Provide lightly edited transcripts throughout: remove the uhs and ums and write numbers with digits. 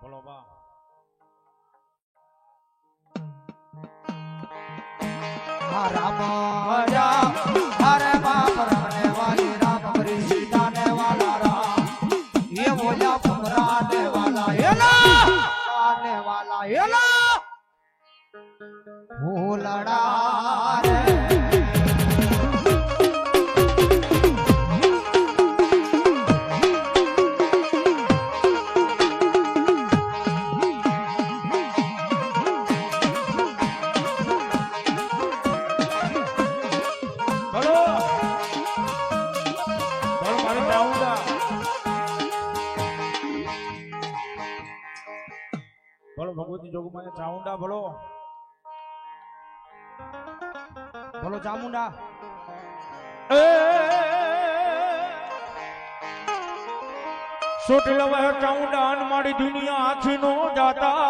બોલો બા રામ જા હરે બાપ રમને વાલી રામ હરી સીતા ને વાલા રામ ये बोला पुराने वाला ये ना भूलड़ा रे બોલો ભગવતી જોગમાયા ચામુંડા બોલો बोलो चामुंडा સોટી લવા ચામુંડા અન મારી દુનિયા આખી નો જાતા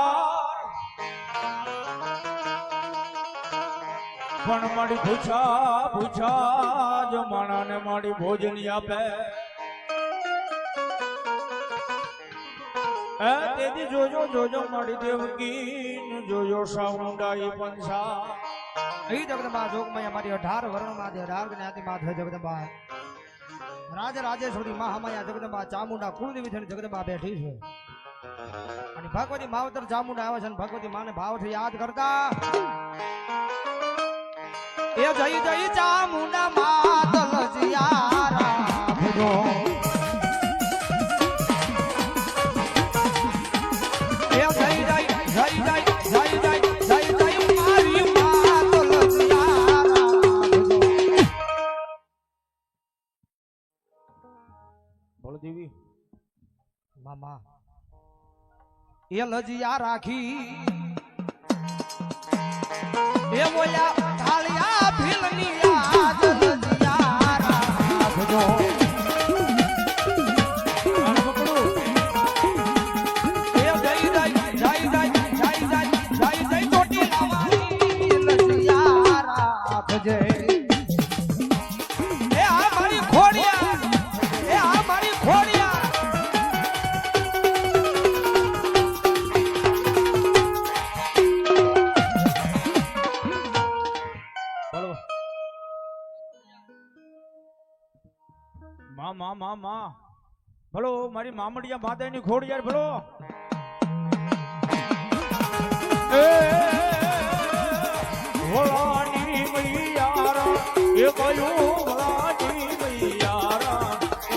પણ મારી પૂછા પૂછા જમાના ને મારી ભોજની આપે તેદી જોજો જોજો મારી દેવકી જોજો ચામુંડા ઈ પંસા અહીં જગદંબા જોગમાયા મારી 18 વર્ણ માં 18 જ્ઞાતિ માં છે જગદંબા રાજ રાજેશ્વરી મહામાયા જગદંબા ચામુંડા કુળદેવી થઈને જગદંબા બેઠી છે અને ભગવતી માવતર ચામુંડા આવે છે અને ભગવતી માને ભાવથી યાદ કરતા એ જય જય ચામુંડા માતલ જીયારા ભજો એ જય જય જય જય જય જય જય જય મારી માતલ જીયારા બોલો દેવી મામા એ લજિયા રાખી એ બોલ્યા થાળિયા ભીલની યાદ લજિયા રાખજો એ જય જય જય જય જય જય જય જય ચોટી લાવાની લજિયા રાખજે એ આ મારી ખોડિયા એ આ મારી ખોડિયા માં ભલો મારી મામડિયા માતાની ખોડિયાર ભલો ભોળાની મૈયારા એ કયું ભોળાની મૈયારા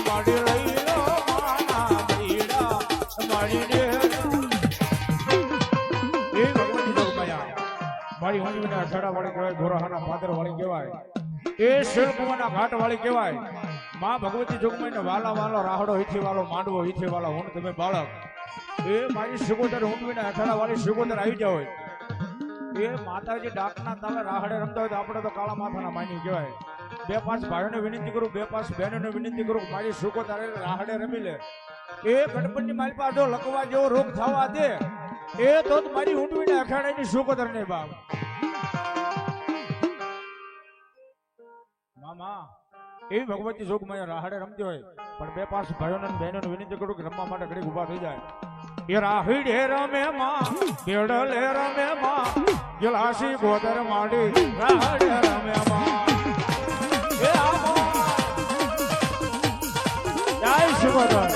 મારી લઈ લો માના મૈડા મારી દે એ ભગવતી જોગમાયા મારી હોંડીના અષાઢા વાળી કહેવાય ગોરાહાના પાદર વાળી કહેવાય એ શિલ્પવાના ઘાટ વાળી કહેવાય માં ભગવતી જોગમાઈને વાલા વાલો રાહડો હીથી વાલો માંડવો હીથી વાલો હું તમે બાળક એ મારી સિકોતર ઊંડવીના અઠાડા વાળી સિકોતર આવી જાવ એ માતાજી ડાકના તાલે રાહડે રમતા હોય તો આપણે તો કાળા માથાના માની કહેવાય બે પાંચ ભાઈઓને વિનંતી કરું બે પાંચ બહેનોને વિનંતી કરું મારી સિકોતર રાહડે રમી લે એ ગણપતિની મારી પાસે જો લકવા જેવો રોગ થવા દે એ તો મારી ઊંડવીના અખાડાની સિકોતર નહીં બાપ મામા એવી ભગવતી જોગમાયા રાહડે રમતી હોય પણ બે પાંચ ભાઈઓને બહેનોને વિનંતી કરું કે રમવા માટે ઘડી ઉભા થઈ જાય એ રાહીડે રમે માં કેડલે રમે માં ગલાસી ગોદર માંડી રાહડે રમે માં એ આમો જય શિવદર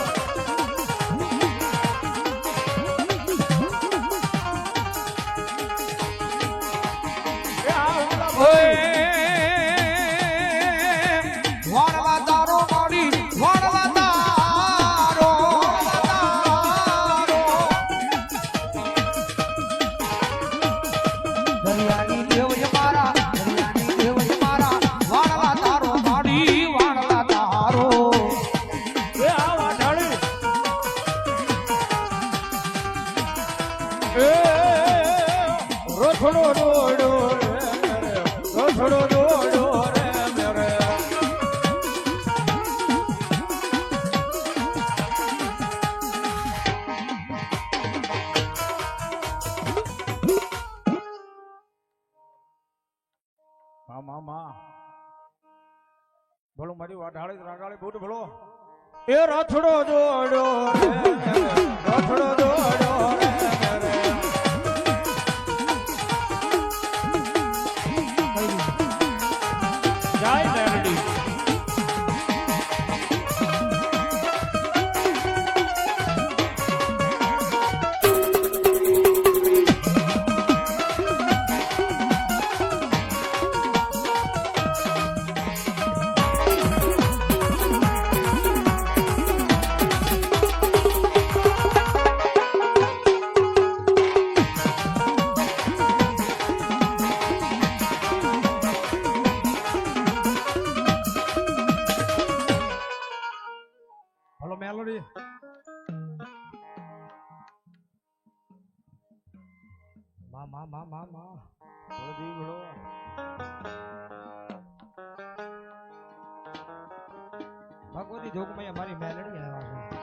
એ આમલા ભાઈ ભલો મારી વાઢાળી રાગાળી બૂટ ભલો એ રથડો જોડો રથડો જોડો માં માં માં માં માં બળદી ભળો ભગવતી જોગમૈયા મારી મેલડી આવ્યા છે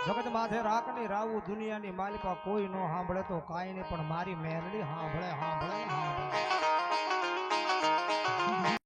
જગત માથે રાખની રાવું દુનિયાની માલિકા કોઈ નો સાંભળે તો કાંઈ નહીં પણ મારી મેલડી સાંભળે સાંભળે સાંભળે